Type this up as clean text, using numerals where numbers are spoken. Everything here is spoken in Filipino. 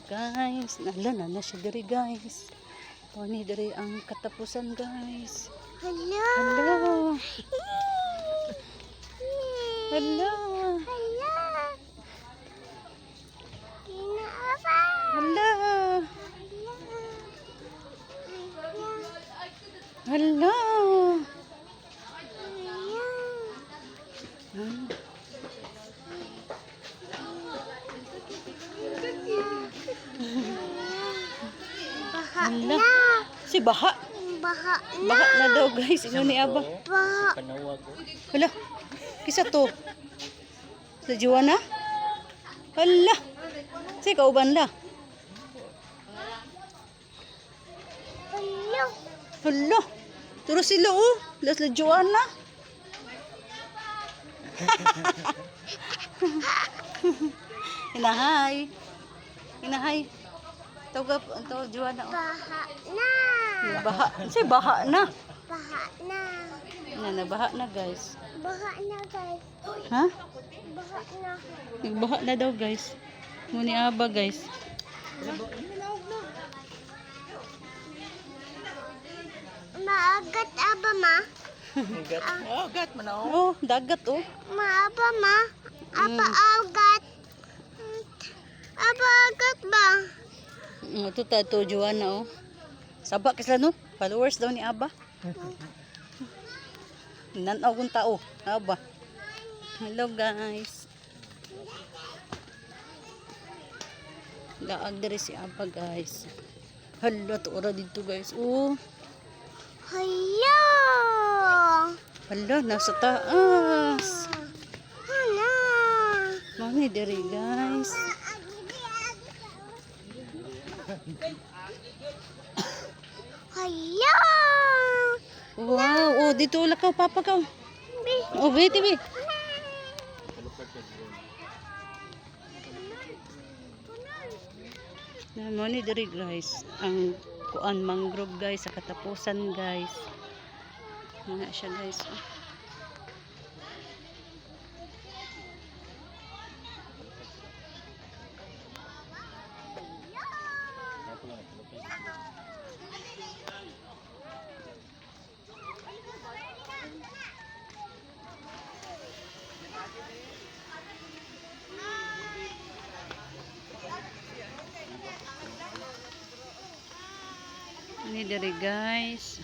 guys, nala na siya diri guys. Poni diri ang katapusan guys. Hello. Hello. Hello. Hello. Kinaapa. Hello. Hello. Baha Hala. na. Si Baha. Baha na. Baha na daw guys. Ino ni Aba. Baha. Hala. Kisa to. Sa Juana? Hala. Si kauban la. Hello. Hala. Turo sila oh. Las la Juana. Inahay. Inahay. Tawag Juana oh. Baha na. Baha. Si Baha na. Baha na. Nabaha na guys. Baha na guys. Ha? Baha na. Nagbaha na daw guys. Muni Aba guys. Maagat aba ma. Agat man ako. Oh, dagat oh. Maaba ma. Apa agat. Apa agat ba? Ito ta to Joanna oh. Sabak sila no. Followers daw ni Aba. Nanaw kong tao. Aba. Hello guys. Daag diri si Aba guys. Hala to ora dito guys. Oh. Hello. Hala nasa taas. Hala. Mami diri guys. Hello. Wow, oh dito ulah ka papa ka. Oh, wait, wait. Na mo ni diri guys, ang kuan mangrove guys sa katapusan guys. Nga siya guys. Oh. Ini dari guys.